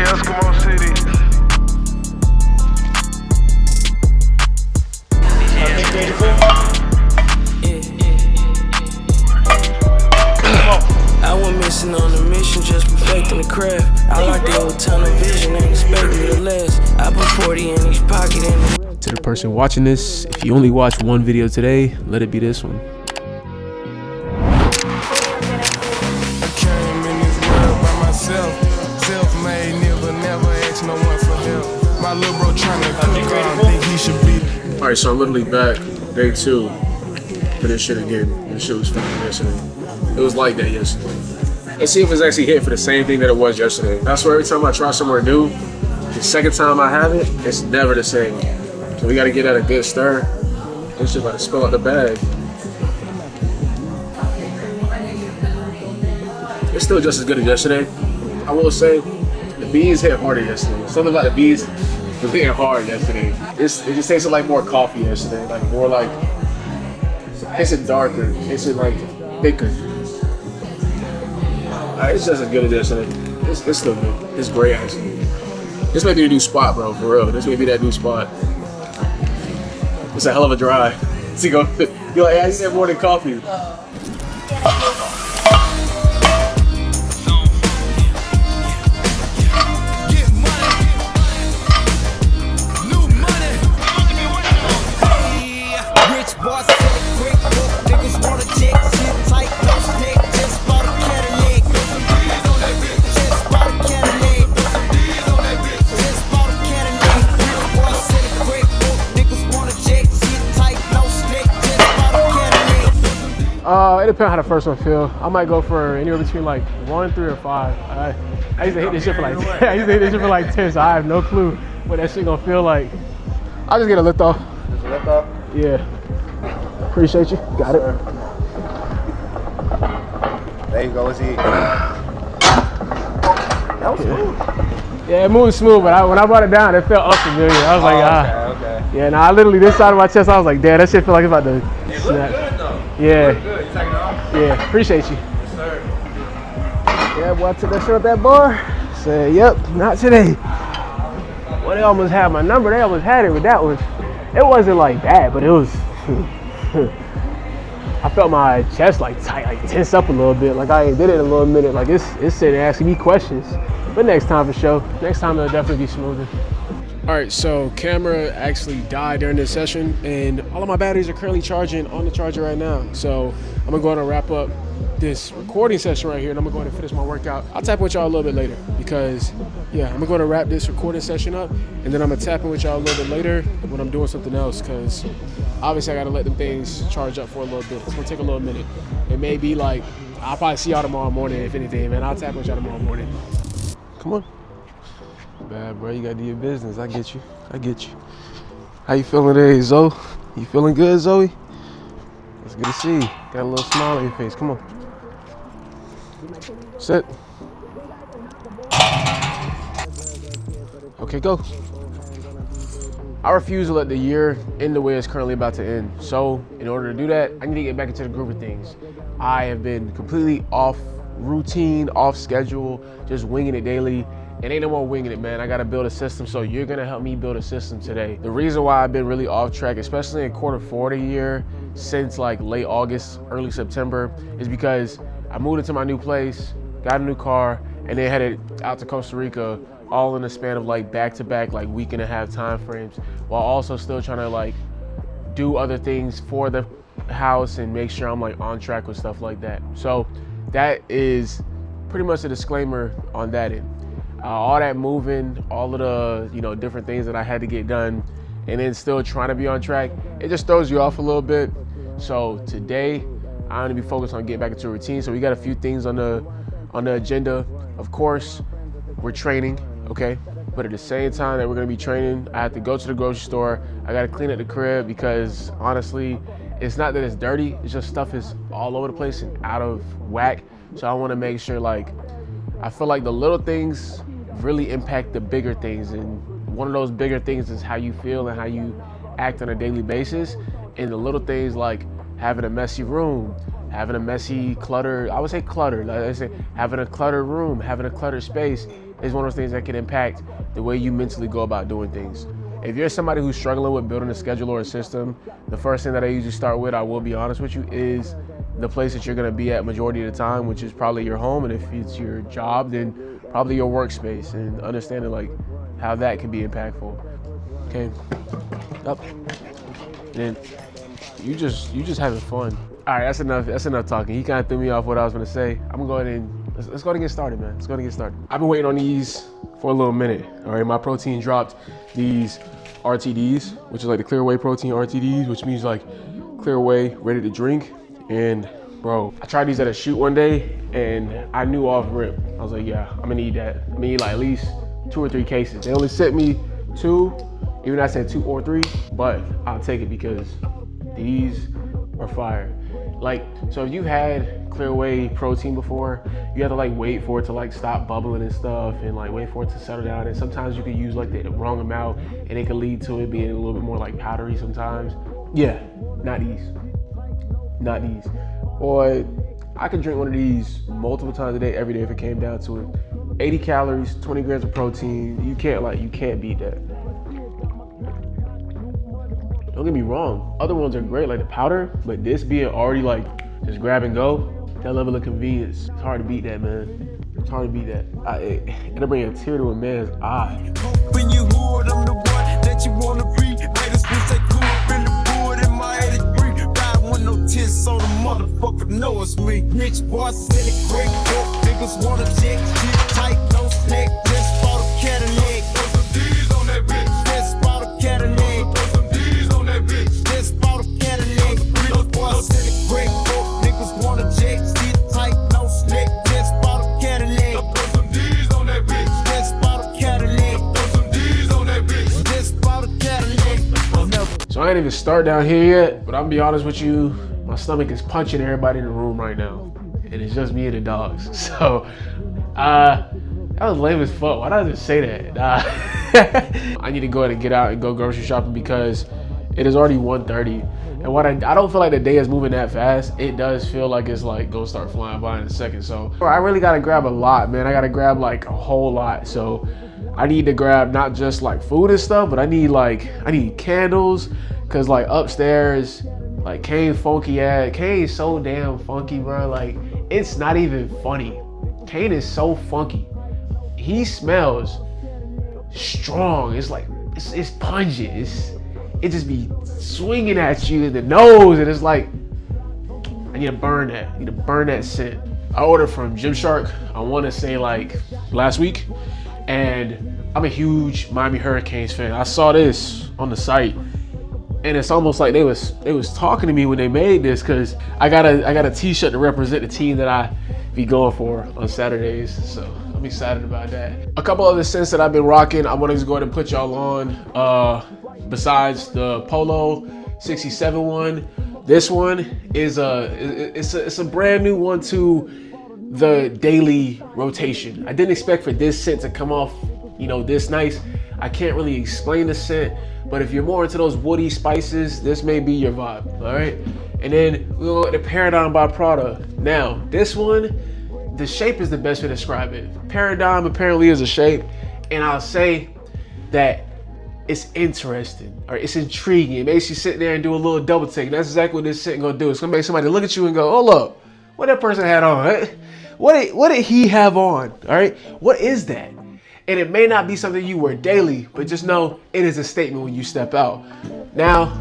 Eskimo City. I went missing on a mission, just perfecting the craft. I like the old tunnel vision, ain't expect me to last. I put 40 in each pocket and To the person watching this, if you only watch one video today, let it be this one. I came in this world by myself, self-made, never asked no one for help. My little bro trying to cook, I don't think he should be. All right, so I'm literally back, day 2, for this shit again. This shit was filmed yesterday. It was like that yesterday. Let's see if it's actually hit for the same thing that it was yesterday. I swear every time I try somewhere new, the second time I have it, it's never the same. So we gotta get at a good stir. This shit about to spill out the bag. It's still just as good as yesterday. I will say, the beans hit harder yesterday. Something about the beans was hitting hard yesterday. It just tasted like more coffee yesterday. Like more like, it's darker. It's like thicker. It's just as good as yesterday. It's still good. It's great actually. This may be the new spot, bro, for real. This may be that new spot. It's a hell of a drive. So you're like, hey, I need that more than coffee. It depends how the first one feel. I might go for anywhere between like 1, 3, or 5. I used to hit this shit for like 10, so I have no clue what that shit gonna feel like. I'll just get a lift off. Just a lift off? Yeah. Appreciate you. Got it. There you go. Let's eat. That was smooth. Yeah, it moved smooth, but when I brought it down, it felt unfamiliar. I was like, okay. Yeah, nah, I literally, this side of my chest, I was like, damn, that shit feel like it's about to It snap. looked good though. Yeah. It looked good. You taking it off? Yeah, appreciate you. Yes, sir. Yeah, boy, I took that shit up that bar. Said, yep, not today. Well, they almost had my number. They almost had it, but that was, it wasn't like bad, but it was, I felt my chest like tight, like tense up a little bit. Like I ain't did it in a little minute. Like it's sitting there asking me questions. But next time for sure. Next time it'll definitely be smoother. All right, so camera actually died during this session and all of my batteries are currently charging on the charger right now. So I'm gonna go ahead and wrap up this recording session right here and I'm gonna go ahead and finish my workout. I'll tap in with y'all a little bit later because yeah, I'm gonna go ahead and wrap this recording session up and then I'm gonna tap in with y'all a little bit later when I'm doing something else because obviously I gotta let them things charge up for a little bit. It's gonna take a little minute. It may be like, I'll probably see y'all tomorrow morning if anything, man. I'll tap in with y'all tomorrow morning. Come on. Bad, bro. You gotta do your business. I get you. I get you. How you feeling today, Zoe? You feeling good, Zoe? It's good to see you. Got a little smile on your face. Come on. Sit. Okay, go. I refuse to let the year end the way it's currently about to end. So, in order to do that, I need to get back into the groove of things. I have been completely off routine, off schedule, just winging it daily. It ain't no more winging it, man. I gotta build a system, so you're gonna help me build a system today. The reason why I've been really off track, especially in quarter 4 of the year, since like late August, early September, is because I moved into my new place, got a new car, and then headed out to Costa Rica, all in the span of like back-to-back, like week and a half time frames, while also still trying to like do other things for the house and make sure I'm like on track with stuff like that. So that is pretty much a disclaimer on that end. All that moving, all of the different things that I had to get done, and then still trying to be on track, it just throws you off a little bit. So today, I'm gonna be focused on getting back into a routine. So we got a few things on the agenda. Of course, we're training, okay? But at the same time that we're gonna be training, I have to go to the grocery store. I gotta clean up the crib because honestly, it's not that it's dirty, it's just stuff is all over the place and out of whack. So I wanna make sure I feel like the little things really impact the bigger things, and one of those bigger things is how you feel and how you act on a daily basis, and the little things like having a messy room, having a messy clutter, I would say clutter, like I say, having a cluttered room, having a cluttered space is one of those things that can impact the way you mentally go about doing things. If you're somebody who's struggling with building a schedule or a system, the first thing that I usually start with, I will be honest with you, is the place that you're gonna be at majority of the time, which is probably your home. And if it's your job, then probably your workspace, and understanding like how that can be impactful. Okay, up. And then you just having fun. All right, that's enough talking. He kind of threw me off what I was gonna say. I'm gonna go ahead and let's go ahead and get started, man. Let's go ahead and get started. I've been waiting on these for a little minute. All right, my protein dropped these RTDs, which is like the clear whey protein RTDs, which means like clear whey, ready to drink. And bro, I tried these at a shoot one day and I knew off rip. I was like, yeah, I'm gonna need that. I'm gonna need like at least 2 or 3 cases. They only sent me 2, even I said 2 or 3, but I'll take it because these are fire. Like, so if you've had clear whey protein before, you have to like wait for it to like stop bubbling and stuff, and like wait for it to settle down. And sometimes you can use like the wrong amount and it can lead to it being a little bit more like powdery sometimes. Yeah, not these. Not these. Boy, I could drink one of these multiple times a day, every day if it came down to it. 80 calories, 20 grams of protein. You can't beat that. Don't get me wrong, other ones are great, like the powder, but this being already like just grab and go, that level of convenience, it's hard to beat that, man. It's hard to beat that. It'll bring a tear to a man's eye. When you hood, I'm the one that you wanna be. Made us switch that cool up in the wood in my 83. Ride with no tits, so the motherfucker know it's me. Rich boy, silly, quick, niggas wanna check, shit tight, no snack, just bought a Cadillac. Throw some D's on that bitch. Just bought a Cadillac. Throw some D's on that bitch. Just bought a Cadillac. Rich boy, silly, quick, niggas wanna check, shit tight, no snack, just bought a Cadillac. Throw some D's on that bitch. Just bought a Cadillac. Throw some D's on that bitch. Just bought a Cadillac. So I ain't even start down here yet, but I'm gonna be honest with you, my stomach is punching everybody in the room right now. And it's just me and the dogs. So, that was lame as fuck. Why did I just say that? I need to go ahead and get out and go grocery shopping because it is already 1:30. And what I don't feel like the day is moving that fast. It does feel like it's like gonna start flying by in a second. So I really gotta grab a lot, man. I gotta grab like a whole lot. So I need to grab not just like food and stuff, but I need candles, cause like upstairs, like Kane's funky ass. Kane's so damn funky, bro. Like it's not even funny. Kane is so funky. He smells strong. It's like it's pungent. It just be swinging at you in the nose, and it's like I need to burn that. I need to burn that scent. I ordered from Gymshark, I want to say like last week, and I'm a huge Miami Hurricanes fan. I saw this on the site, and it's almost like they was talking to me when they made this, because I got a t-shirt to represent the team that I be going for on Saturdays. So I'm excited about that. A couple other scents that I've been rocking, I want to just go ahead and put y'all on. Besides the Polo 67 one, this one is it's a brand new one to the daily rotation. I didn't expect for this scent to come off, this nice. I can't really explain the scent, but if you're more into those woody spices, this may be your vibe. All right, and then we'll go with the Paradigm by Prada. Now this one, the shape is the best way to describe it. Paradigm apparently is a shape, and I'll say that it's interesting, or it's intriguing. It makes you sit there and do a little double take. That's exactly what this scent gonna do. It's gonna make somebody look at you and go, "Oh look, what that person had on? Right? What did he have on? All right, what is that?" And it may not be something you wear daily, but just know it is a statement when you step out. Now,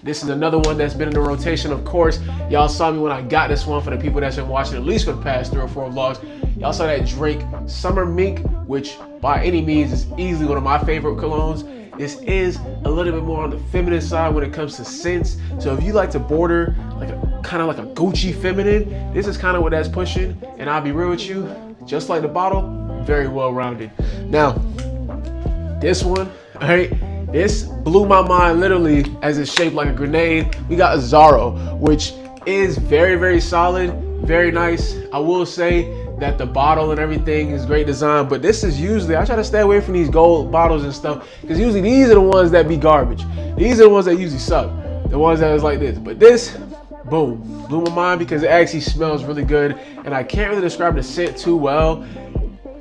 this is another one that's been in the rotation. Of course, y'all saw me when I got this one. For the people that's been watching at least for the past 3 or 4 vlogs, y'all saw that Drake Summer Mink, which by any means is easily one of my favorite colognes. This is a little bit more on the feminine side when it comes to scents. So if you like to border like kind of like a Gucci feminine, this is kind of what that's pushing. And I'll be real with you, just like the bottle, very well rounded. Now, this one, all right, this blew my mind literally as it's shaped like a grenade. We got a Zaro, which is very, very solid, very nice. I will say that the bottle and everything is great design, but this is usually, I try to stay away from these gold bottles and stuff, because usually these are the ones that be garbage. These are the ones that usually suck, the ones that is like this. But this boom, blew my mind because it actually smells really good. And I can't really describe the scent too well.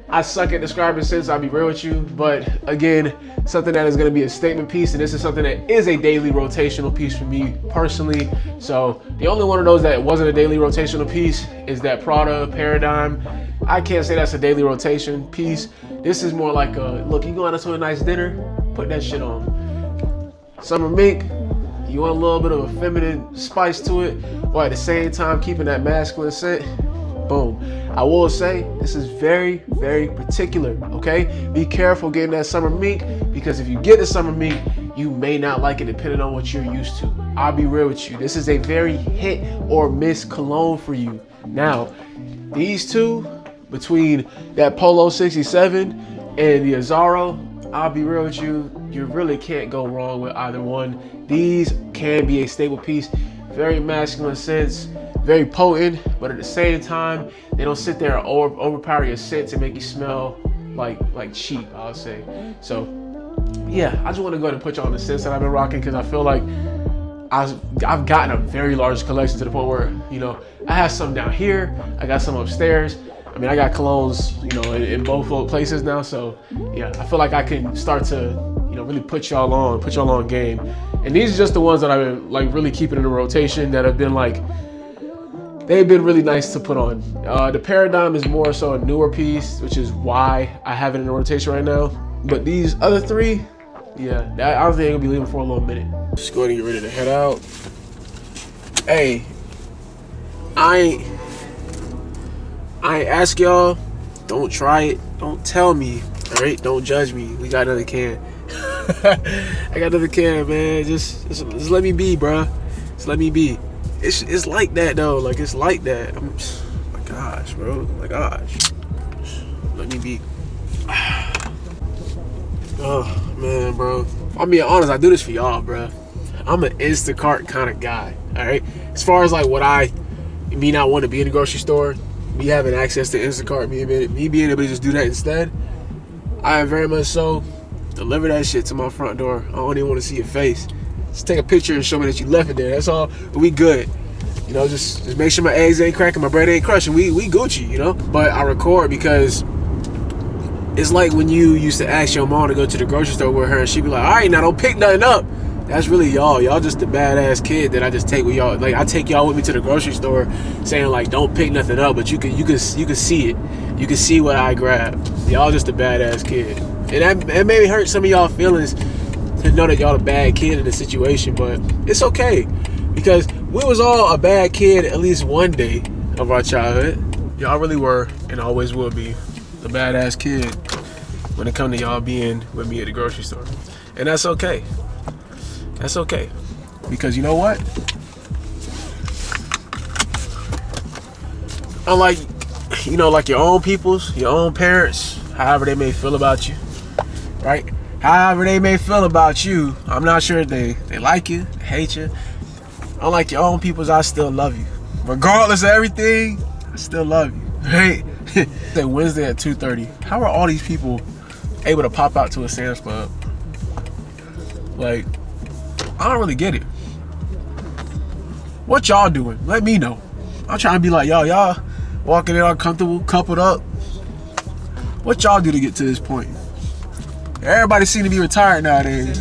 I suck at describing scents, I'll be real with you. But again, something that is gonna be a statement piece, and this is something that is a daily rotational piece for me personally. So the only one of those that wasn't a daily rotational piece is that Prada Paradigm. I can't say that's a daily rotation piece. This is more like a, look, you going out to a nice dinner, put that shit on. Summer mink, you want a little bit of a feminine spice to it, while at the same time keeping that masculine scent. Boom. I will say this is very, very particular, okay? Be careful getting that summer mink, because if you get the summer mink, you may not like it depending on what you're used to. I'll be real with you. This is a very hit or miss cologne for you. Now, these two, between that Polo 67 and the Azzaro, I'll be real with you, you really can't go wrong with either one. These can be a staple piece, very masculine scents, very potent, but at the same time, they don't sit there and overpower your scents and make you smell like cheap, I'll say. So yeah, I just want to go ahead and put you on the scents that I've been rocking, because I feel like I've gotten a very large collection to the point where, you know, I have some down here, I got some upstairs. I mean, I got colognes, you know, in both places now. So yeah, I feel like I can start to, you know, really put y'all on game. And these are just the ones that I've been like really keeping in the rotation, that have been like, they've been really nice to put on. The Paradigm is more so a newer piece, which is why I have it in the rotation right now. But these other three, yeah, I don't think I'm gonna be leaving for a little minute. Just going to get ready to head out. Hey, I ain't ask y'all, don't try it, don't tell me, all right? Don't judge me. We got another can. I got another can, man. Just let me be, bro. Just let me be. It's like that though. Like, it's like that. My gosh, bro. My gosh. Let me be. Oh man, bro. I'm being honest. I do this for y'all, bro. I'm an Instacart kind of guy. All right. As far as like me not want to be in the grocery store, me having access to Instacart, me being able to just do that instead, I am very much so deliver that shit to my front door. I don't even want to see your face. Just take a picture and show me that you left it there. That's all. We good. You know, just make sure my eggs ain't cracking, my bread ain't crushing. We Gucci, you know? But I record because it's like when you used to ask your mom to go to the grocery store with her and she'd be like, all right, now don't pick nothing up. That's really y'all. Y'all just the badass kid that I just take with y'all. Like, I take y'all with me to the grocery store saying like, don't pick nothing up, but you can see it. You can see what I grab. Y'all just a badass kid. And that maybe hurt some of y'all feelings to know that y'all a bad kid in the situation, but it's okay, because we was all a bad kid at least one day of our childhood. Y'all really were and always will be the badass kid when it comes to y'all being with me at the grocery store. And that's okay. That's okay. Because you know what? Unlike, you know, like your own peoples, your own parents, however they may feel about you, right? However they may feel about you, I'm not sure if they like you, they hate you. Unlike your own peoples, I still love you. Regardless of everything, I still love you, right? It's Wednesday at 2:30. How are all these people able to pop out to a Sam's Club? Like, I don't really get it. What y'all doing? Let me know. I'm trying to be like, y'all walking in all comfortable, coupled up. What y'all do to get to this point? Everybody seem to be retired nowadays.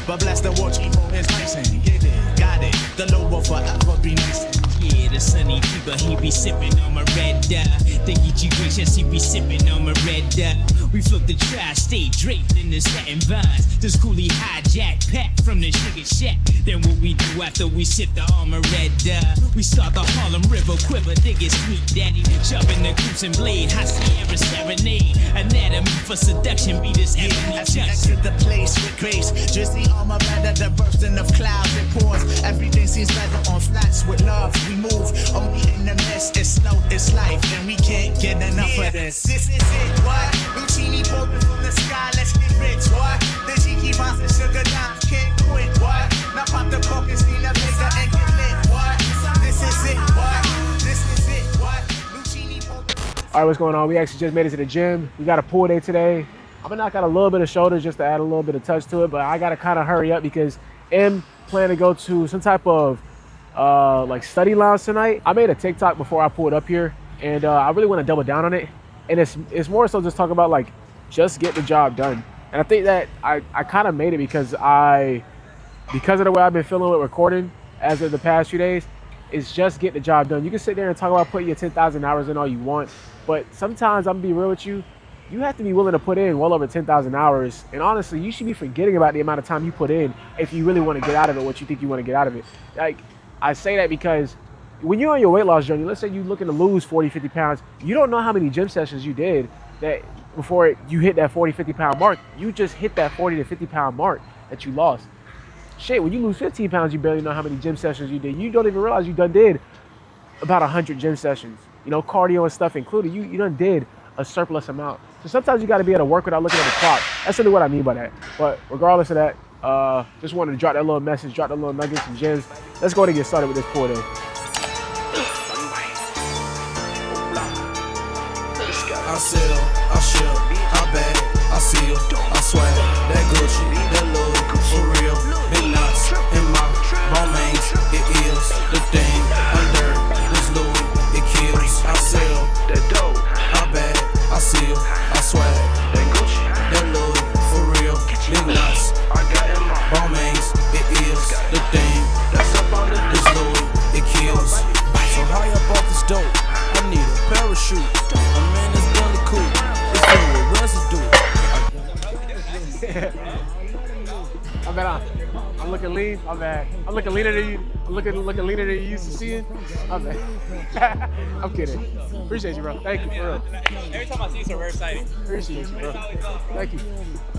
But bless the watch for his pricing. Get it, got it. The low will forever be nice. Yeah, the sunny people, he be sipping on my red dye. The Geechee gracious, he be sipping on my red dye. We flip the trash, stay draped in the satin vines. This coolie hijack pack from the sugar shack. Then what we do after we sip the armor red dye? We start the Harlem River quiver, dig it sweet daddy. Sharpen the coops and blade, high Sierra serenade. Anatomy for seduction, be this ebony as we exit the place with grace. Jersey armor better, the bursting of clouds and pours. Everything seems better on flats with love. We move only in the mist. It's slow, it's life, and we can't get enough of this. This is it, what? Lucini pouring from the sky, let's get rich, what? The cheeky vines and sugar dimes can't quit, what? Now pop the cork and steal a bigger and get lit, what? This is it, what? This is it, what? Lucini pouring. All right, what's going on? We actually just made it to the gym. We got a pool day today. I'm gonna knock out a little bit of shoulders just to add a little bit of touch to it, but I gotta kind of hurry up because M plan to go to some type of like study lounge tonight. I made a TikTok before I pulled up here, and I really want to double down on it. And it's more so just talking about like just get the job done. And I think that I kind of made it because of the way I've been feeling with recording as of the past few days. Is just get the job done. You can sit there and talk about putting your 10,000 hours in all you want, but sometimes I'm gonna be real with you. You have to be willing to put in well over 10,000 hours. And honestly, you should be forgetting about the amount of time you put in if you really want to get out of it what you think you want to get out of it. Like, I say that because when you're on your weight loss journey, let's say you're looking to lose 40, 50 pounds, you don't know how many gym sessions you did that before you hit that 40, 50 pound mark. You just hit that 40 to 50 pound mark that you lost. Shit, when you lose 15 pounds, you barely know how many gym sessions you did. You don't even realize you done did about 100 gym sessions. You know, cardio and stuff included. You done did a surplus amount. So sometimes you got to be able to work without looking at the clock. That's really what I mean by that. But regardless of that, just wanted to drop that little message, drop that little nugget, some gems. Let's go ahead and get started with this pour day. I sell, I ship, I bag, I seal, I swag, that Gucci, that Louis, for real, big knots in my bone mains, it is the thing, under this Louis, it kills. I sell, that dope, I bag, I seal, I swag, that Gucci, that Louis, for real, big knots, I got in my bone mains, it is the thing, that's up under this Louis, it kills. So high up off this dope, I need a parachute. A man is belly cool. It's filled with residue. I'm looking lean. I'm bad. I'm looking leaner than you. I'm looking leaner than you used to seeing. I'm bad. I'm kidding. Appreciate you, bro. Thank you, for real. Every time I see you, so very exciting. Appreciate you, bro. Thank you.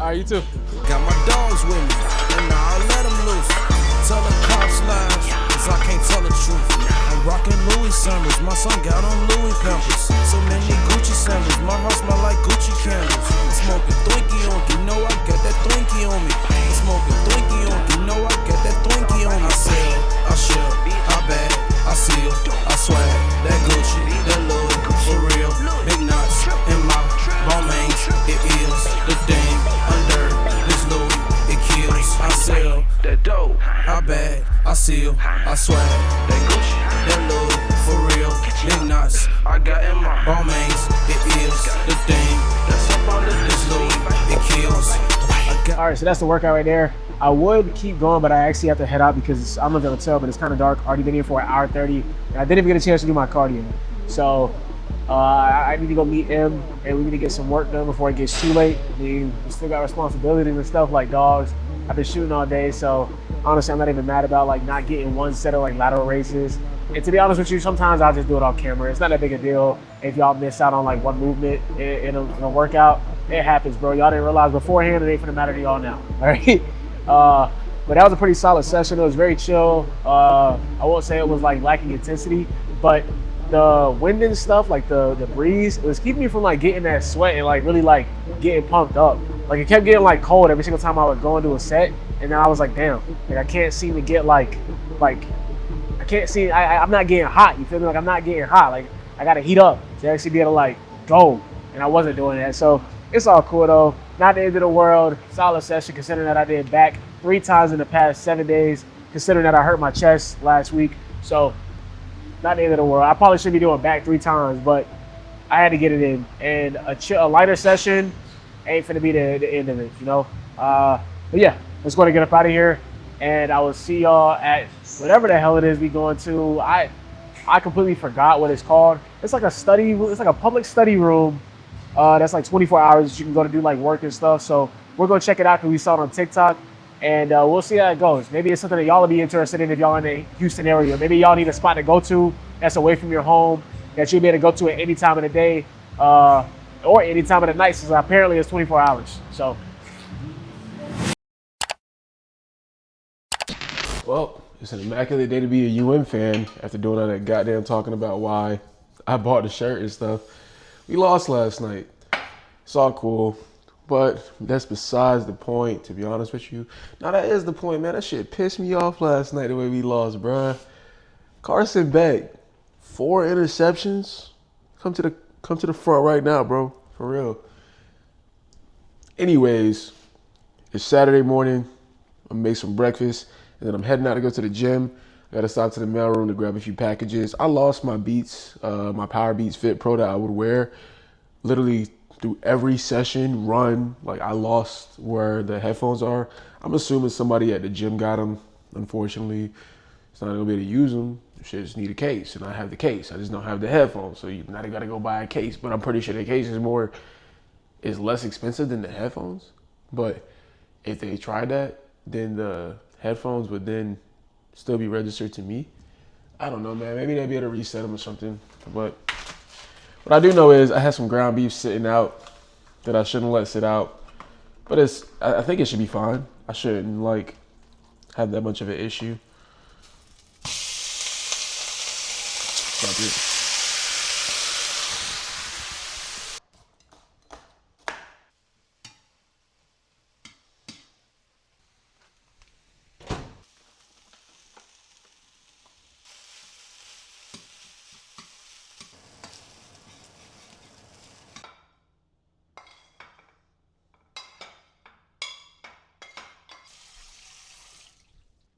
All right, you too. Got my dogs with me, and I'll let them loose. Tell the cops lies, cause I can't tell the truth. I'm rocking Louis sandals, my son got on Louis Pampers. So many Gucci sandals, my house smell like Gucci candles. I'm smoking Twinkie on, you know I got that Twinkie on me. I'm smoking Twinkie on, you know I got that Twinkie on me. I sell, I ship, I bag, I seal, I swag, that Gucci, that Louis, for real, big knots in my bone mains, it is the thing, under this Louis, it kills. I sell, that dope, I bag, I seal, I swag, that Gucci, that Louis, for real, big knots, I got in my bone mains, it is the thing, that's up under this Louis, it kills. All right, so that's the workout right there. I would keep going, but I actually have to head out because I'm not gonna tell, but it's kind of dark. Already been here for an hour 30, and I didn't even get a chance to do my cardio. So I need to go meet him, and we need to get some work done before it gets too late. I mean, we still got responsibilities and stuff like dogs. I've been shooting all day, so honestly, I'm not even mad about like not getting one set of like lateral raises. And to be honest with you, sometimes I'll just do it off camera. It's not that big a deal if y'all miss out on like one movement in a workout. It happens, bro. Y'all didn't realize beforehand, it ain't gonna matter to y'all now. All right. But that was a pretty solid session. It was very chill. I won't say it was like lacking intensity, but the wind and stuff, like the breeze, it was keeping me from like getting that sweat and like really like getting pumped up. Like it kept getting like cold every single time I would go into a set, and then I was like, damn, like I can't seem to get like I can't see. I'm not getting hot. You feel me? Like I'm not getting hot. Like I gotta heat up to actually be able to like go, and I wasn't doing that. So it's all cool though. Not the end of the world. Solid session considering that I did back 3 times in the past 7 days. Considering that I hurt my chest last week, so not the end of the world. I probably should be doing back 3 times, but I had to get it in. And a lighter session ain't finna be the end of it, you know. But yeah, let's go and get up out of here, and I will see y'all at whatever the hell it is we going to. I completely forgot what it's called. It's like a study. It's like a public study room. That's like 24 hours. You can go to do like work and stuff. So we're gonna check it out because we saw it on TikTok, and we'll see how it goes. Maybe it's something that y'all will be interested in if y'all in the Houston area. Maybe y'all need a spot to go to that's away from your home that you'll be able to go to at any time of the day or any time of the night, since apparently it's 24 hours. So, well, it's an immaculate day to be a UM fan after doing all that goddamn talking about why I bought the shirt and stuff. We lost last night. It's all cool, but that's besides the point, to be honest with you. Now that is the point, man. That shit pissed me off last night the way we lost, bruh. Carson Beck, 4 interceptions. Come to the front right now, bro. For real. Anyways, it's Saturday morning. I'm gonna make some breakfast. and then I'm heading out to go to the gym. I gotta stop to the mailroom to grab a few packages. I lost my Beats, my Power Beats Fit Pro that I would wear literally through every session, run. Like, I lost where the headphones are. I'm assuming somebody at the gym got them. Unfortunately, it's not gonna be able to use them. Shit, just need a case, and I have the case. I just don't have the headphones, so you now gotta go buy a case. But I'm pretty sure the case is less expensive than the headphones. But if they tried that, then the headphones would then still be registered to me. I don't know, man. Maybe they'd be able to reset them or something. But what I do know is I had some ground beef sitting out that I shouldn't let sit out. But I think it should be fine. I shouldn't like have that much of an issue. Stop it.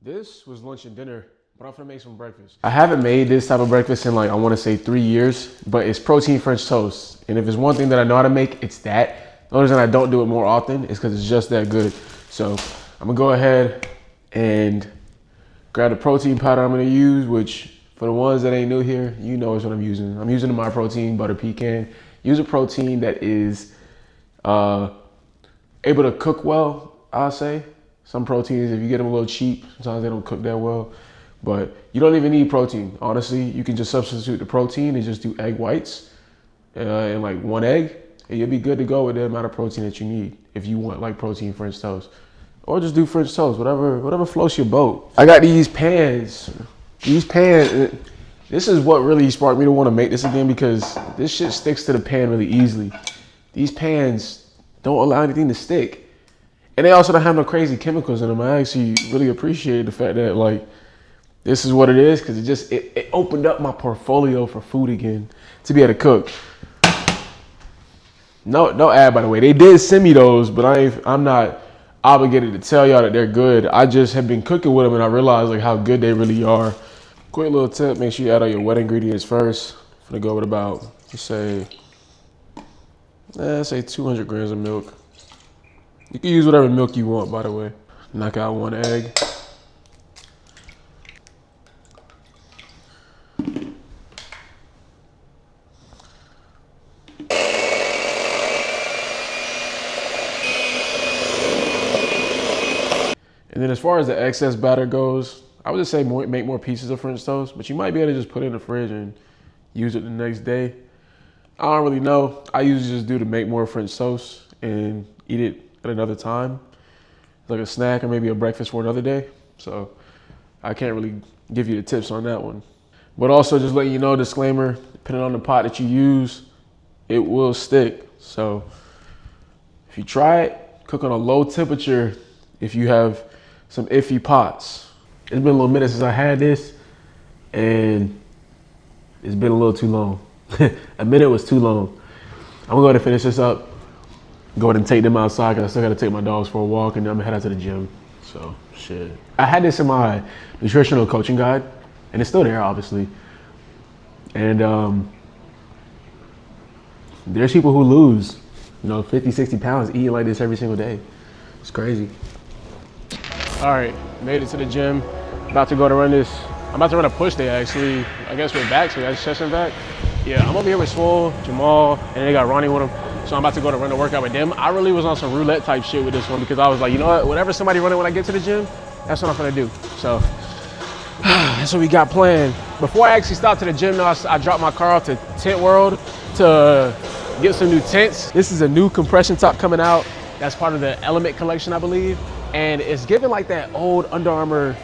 This was lunch and dinner, but I'm gonna make some breakfast. I haven't made this type of breakfast in like, I wanna say 3 years, but it's protein French toast. And if there's one thing that I know how to make, it's that. The only reason I don't do it more often is because it's just that good. So I'm gonna go ahead and grab the protein powder I'm gonna use, which for the ones that ain't new here, you know what I'm using. I'm using my protein butter pecan. Use a protein that is able to cook well, I'll say. Some proteins, if you get them a little cheap, sometimes they don't cook that well. But you don't even need protein. Honestly, you can just substitute the protein and just do egg whites and like 1 egg, and you'll be good to go with the amount of protein that you need if you want like protein French toast. Or just do French toast, whatever floats your boat. I got these pans. These pans, this is what really sparked me to want to make this again, because this shit sticks to the pan really easily. These pans don't allow anything to stick. And they also don't have no crazy chemicals in them. I actually really appreciate the fact that like, this is what it is, because it opened up my portfolio for food again, to be able to cook. No ad, by the way. They did send me those, but I'm not obligated to tell y'all that they're good. I just have been cooking with them, and I realized like how good they really are. Quick little tip: make sure you add all your wet ingredients first. I'm gonna go with about, let's say 200 grams of milk. You can use whatever milk you want, by the way. Knock out 1 egg. And then as far as the excess batter goes, I would just say make more pieces of French toast, but you might be able to just put it in the fridge and use it the next day. I don't really know. I usually just do to make more French toast and eat it at another time, like a snack or maybe a breakfast for another day. So I can't really give you the tips on that one. But also just letting you know, disclaimer, depending on the pot that you use, it will stick. So if you try it, cook on a low temperature if you have some iffy pots. It's been a little minute since I had this, and it's been a little too long. A minute was too long. I'm gonna go ahead and finish this up. Go ahead and take them outside, because I still got to take my dogs for a walk, and then I'm gonna head out to the gym. So shit. I had this in my nutritional coaching guide, and it's still there, obviously. And there's people who lose, 50, 60 pounds eating like this every single day. It's crazy. All right, made it to the gym. About to go to run this. I'm about to run a push day, actually. I guess we're back, so that's chest and back. Yeah, I'm over here with Swole, Jamal, and they got Ronnie with them. So I'm about to go to run the workout with them. I really was on some roulette type shit with this one, because I was like, you know what? Whenever somebody running when I get to the gym, that's what I'm gonna do. So that's what we got planned. Before I actually stopped to the gym, though, I dropped my car off to Tent World to get some new tents. This is a new compression top coming out. That's part of the Element collection, I believe. And it's giving like that old Under Armour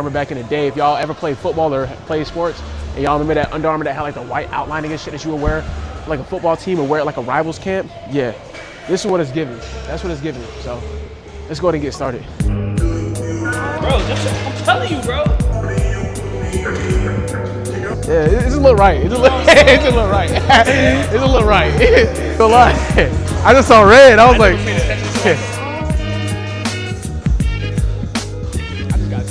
back in the day. If y'all ever played football or played sports, and y'all remember that Under Armour that had like the white outlining and shit that you would wear like a football team or wear it like a rivals camp? Yeah, this is what it's giving. That's what it's giving. So let's go ahead and get started. Bro, I'm telling you, bro. Yeah, it's a little right. It's a little right. It's a little right. It's a lot. I just saw red. I was like, I just got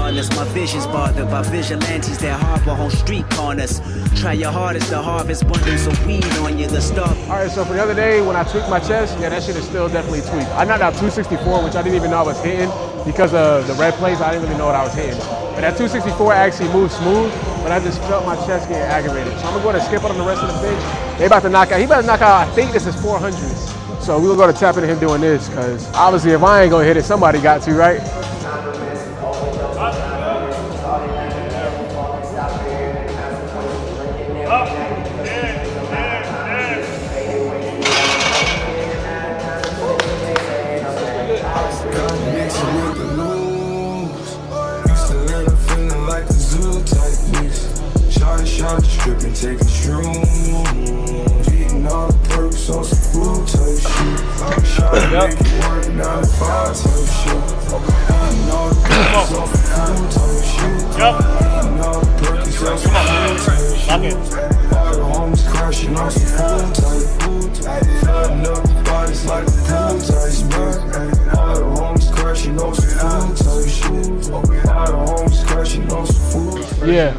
regardless. My vision's bothered by vigilantes that harbor on street corners. Try your hardest to harvest bundles of weed on you. The start. All right, so for the other day when I tweaked my chest, yeah, that shit is still definitely tweaked. I knocked out 264, which I didn't even know I was hitting because of the red plates. I didn't really know what I was hitting. But that 264 actually moved smooth, but I just felt my chest getting aggravated. So I'm gonna go ahead and skip it on the rest of the bench. They about to knock out. He about to knock out. I think this is 400. So we're gonna go to tap into him doing this, because obviously if I ain't gonna hit it, somebody got to, right? Shot stripping, taking shrooms, eating all the perks on some food type shit. Shot make it work 9 to 5 type shit. Eating all the perks on some food type shit. Eating all the perks on some food type shit. All the homies crashing on some food type. Flooding up the bodies like a pool type spot. All the homies crashing on some food type shit. All the homies crashing on some food type shit. Yeah.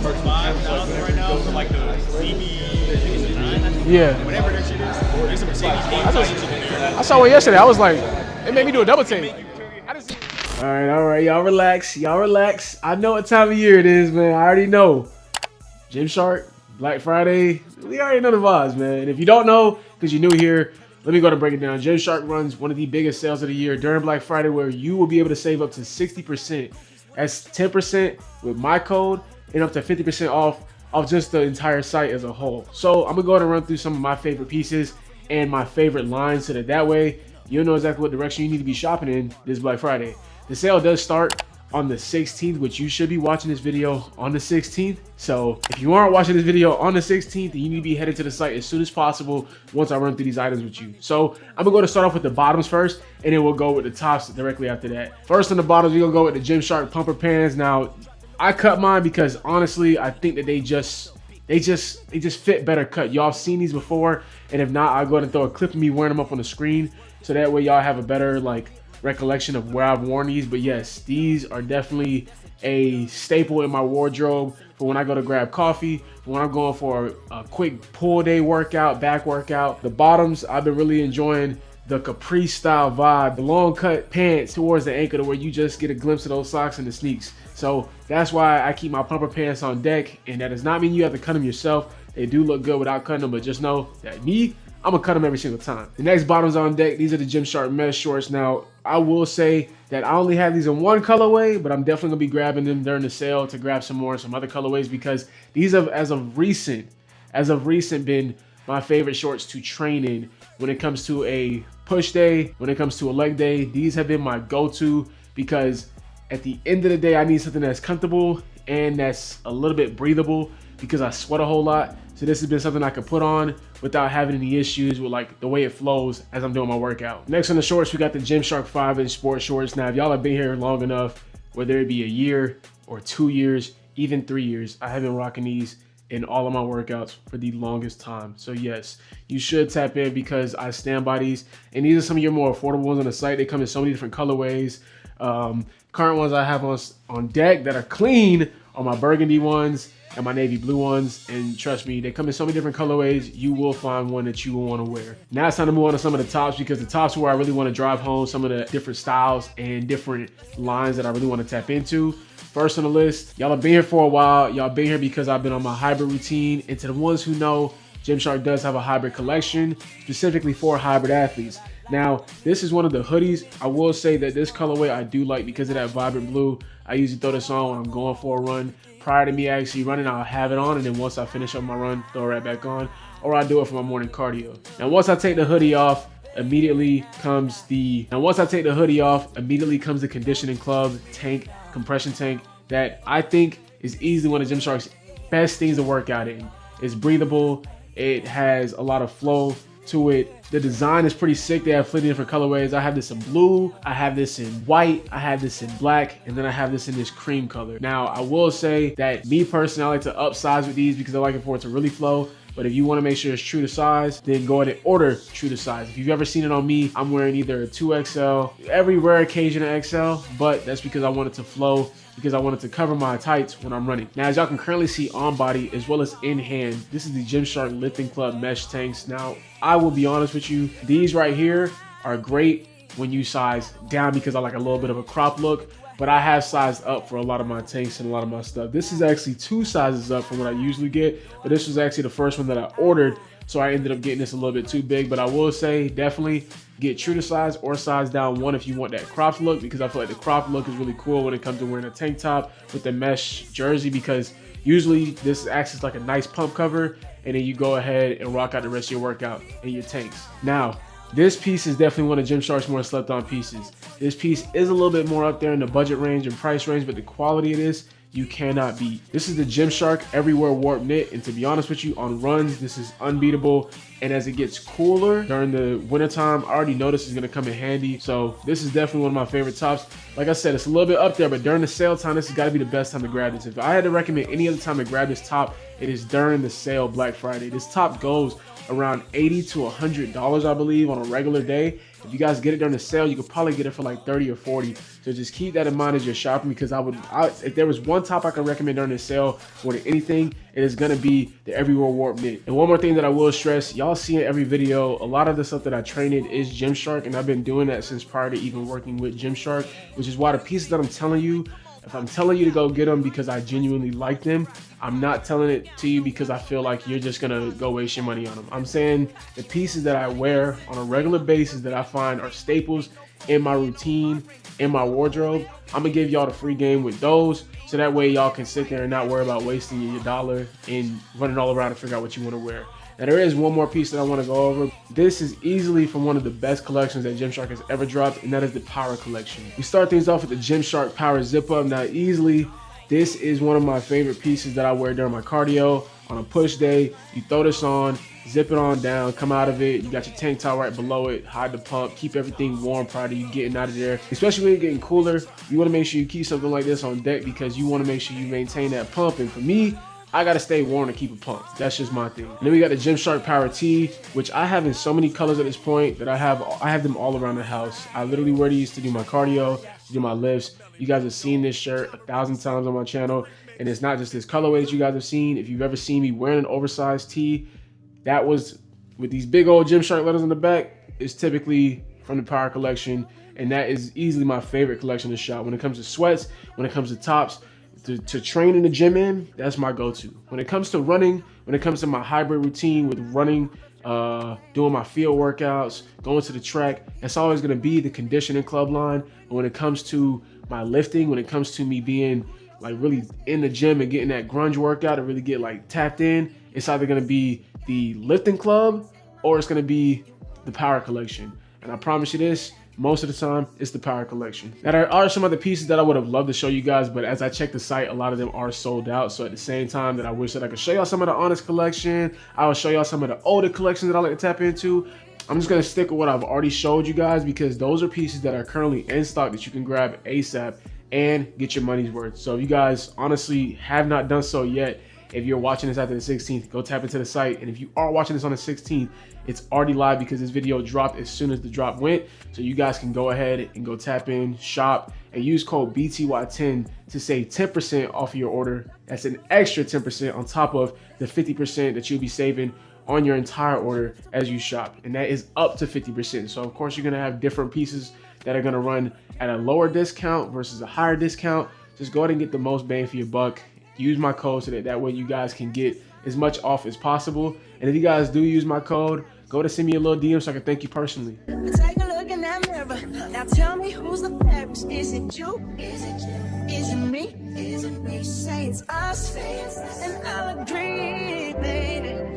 Right now for like the CB9, Yeah. whatever that shit is. There's some Mercedes. I saw one yesterday. I was like, it made me do a double take. All right, y'all relax. I know what time of year it is, man. I already know. Gymshark, Black Friday. We already know the vibes, man. And if you don't know, because you're new here, let me go to break it down. Gymshark runs one of the biggest sales of the year during Black Friday, where you will be able to save up to 60%. That's 10% with my code and up to 50% off just the entire site as a whole. So I'm gonna go ahead and run through some of my favorite pieces and my favorite lines so that way you'll know exactly what direction you need to be shopping in this Black Friday. The sale does start on the 16th, which you should be watching this video on the 16th. So if you aren't watching this video on the 16th, then you need to be headed to the site as soon as possible once I run through these items with you. So I'm gonna start off with the bottoms first, and then we'll go with the tops directly after that. First on the bottoms, we're gonna go with the Gymshark pumper pants. Now, I cut mine because honestly, I think that they just fit better cut. Y'all have seen these before, and if not, I'll go ahead and throw a clip of me wearing them up on the screen, so that way y'all have a better recollection of where I've worn these. But yes, these are definitely a staple in my wardrobe for when I go to grab coffee, for when I'm going for a quick pull day workout, back workout. The bottoms, I've been really enjoying the capri style vibe, the long cut pants towards the ankle to where you just get a glimpse of those socks and the sneaks. So that's why I keep my pumper pants on deck, and that does not mean you have to cut them yourself. They do look good without cutting them, but just know that I'm gonna cut them every single time. The next bottoms on deck, these are the Gymshark mesh shorts. Now, I will say that I only have these in one colorway, but I'm definitely gonna be grabbing them during the sale to grab some more in some other colorways, because these have, as of recent, been my favorite shorts to train in when it comes to a push day, when it comes to a leg day. These have been my go-to because at the end of the day, I need something that's comfortable and that's a little bit breathable because I sweat a whole lot. So this has been something I can put on without having any issues with the way it flows as I'm doing my workout. Next on the shorts, we got the Gymshark 5-inch sport shorts. Now, if y'all have been here long enough, whether it be a year or 2 years, even 3 years, I have been rocking these in all of my workouts for the longest time. So yes, you should tap in because I stand by these. And these are some of your more affordable ones on the site. They come in so many different colorways. Current ones I have on deck that are clean are my burgundy ones and my navy blue ones. And trust me, they come in so many different colorways. You will find one that you will want to wear. Now it's time to move on to some of the tops, because the tops are where I really want to drive home some of the different styles and different lines that I really want to tap into. First on the list, y'all have been here for a while. Y'all been here because I've been on my hybrid routine. And to the ones who know, Gymshark does have a hybrid collection specifically for hybrid athletes. Now, this is one of the hoodies. I will say that this colorway I do like because of that vibrant blue. I usually throw this on when I'm going for a run. Prior to me actually running, I'll have it on, and then once I finish up my run, throw it right back on, or I do it for my morning cardio. Now, once I take the hoodie off, immediately comes the conditioning club tank, compression tank, that I think is easily one of Gymshark's best things to work out in. It's breathable. It has a lot of flow to it. The design is pretty sick. They have plenty of different colorways. I have this in blue, I have this in white, I have this in black, and then I have this in this cream color. Now, I will say that me personally, I like to upsize with these because I like it for it to really flow. But if you want to make sure it's true to size, then go ahead and order true to size. If you've ever seen it on me, I'm wearing either a 2XL, every rare occasion an XL, but that's because I want it to flow, because I wanted to cover my tights when I'm running. Now, as y'all can currently see on body as well as in hand, this is the Gymshark Lifting Club mesh tanks. Now, I will be honest with you, these right here are great when you size down because I like a little bit of a crop look, but I have sized up for a lot of my tanks and a lot of my stuff. This is actually 2 sizes up from what I usually get, but this was actually the first one that I ordered, so I ended up getting this a little bit too big. But I will say, definitely get true to size or size down 1 if you want that crop look, because I feel like the crop look is really cool when it comes to wearing a tank top with the mesh jersey, because usually this acts as like a nice pump cover, and then you go ahead and rock out the rest of your workout in your tanks. Now, this piece is definitely one of Gymshark's more slept on pieces. This piece is a little bit more up there in the budget range and price range, but the quality of this, you cannot beat. This is the Gymshark Everywhere Warp Knit, and to be honest with you, on runs, this is unbeatable. And as it gets cooler during the wintertime, I already know this is gonna come in handy. So this is definitely one of my favorite tops. Like I said, it's a little bit up there, but during the sale time, this has gotta be the best time to grab this. If I had to recommend any other time to grab this top, it is during the sale Black Friday. This top goes around $80 to $100, I believe, on a regular day. If you guys get it during the sale, you could probably get it for like 30 or 40. So just keep that in mind as you're shopping, because if there was one top I could recommend during the sale more than anything, it is gonna be the Everywhere Warp Knit. And one more thing that I will stress, y'all see in every video, a lot of the stuff that I train in is Gymshark, and I've been doing that since prior to even working with Gymshark, which is why the pieces that I'm telling you, if I'm telling you to go get them because I genuinely like them, I'm not telling it to you because I feel like you're just gonna go waste your money on them. I'm saying the pieces that I wear on a regular basis that I find are staples in my routine, in my wardrobe, I'm gonna give y'all the free game with those, so that way y'all can sit there and not worry about wasting your dollar and running all around to figure out what you want to wear. Now, there is one more piece that I want to go over. This is easily from one of the best collections that Gymshark has ever dropped, and that is the Power Collection. We start things off with the Gymshark Power Zip Up. Now, easily, this is one of my favorite pieces that I wear during my cardio. On a push day, you throw this on, zip it on down, come out of it. You got your tank top right below it, hide the pump, keep everything warm prior to you getting out of there. Especially when you're getting cooler, you want to make sure you keep something like this on deck because you want to make sure you maintain that pump. And for me, I gotta stay warm to keep a pump. That's just my thing. And then we got the Gymshark Power Tee, which I have in so many colors at this point that I have them all around the house. I literally wear these to do my cardio, to do my lifts. You guys have seen this shirt 1,000 times on my channel, and it's not just this colorway that you guys have seen. If you've ever seen me wearing an oversized tee, that was with these big old Gymshark letters on the back, is typically from the Power Collection, and that is easily my favorite collection to shop. When it comes to sweats, when it comes to tops, to train in the gym in, that's my go-to. When it comes to running, when it comes to my hybrid routine with running, doing my field workouts, going to the track, that's always gonna be the conditioning club line. But when it comes to my lifting, when it comes to me being like really in the gym and getting that grunge workout and really get like tapped in, it's either gonna be the lifting club or it's gonna be the Power Collection. And I promise you this, most of the time, it's the Power Collection. Now, there are some other pieces that I would have loved to show you guys, but as I check the site, a lot of them are sold out. So at the same time that I wish that I could show y'all some of the Honest collection, I will show y'all some of the older collections that I like to tap into. I'm just gonna stick with what I've already showed you guys because those are pieces that are currently in stock that you can grab ASAP and get your money's worth. So if you guys honestly have not done so yet, if you're watching this after the 16th, go tap into the site. And if you are watching this on the 16th, it's already live because this video dropped as soon as the drop went. So you guys can go ahead and go tap in, shop, and use code BTY10 to save 10% off of your order. That's an extra 10% on top of the 50% that you'll be saving on your entire order as you shop. And that is up to 50%. So of course, you're gonna have different pieces that are gonna run at a lower discount versus a higher discount. Just go ahead and get the most bang for your buck. Use my code so that way you guys can get as much off as possible. And if you guys do use my code, go to send me a little DM so I can thank you personally. Take a look in that mirror. Now tell me who's the fairest. Is it you? Is it you? Is it me? Is it me? Say it's us, and I'll agree, baby.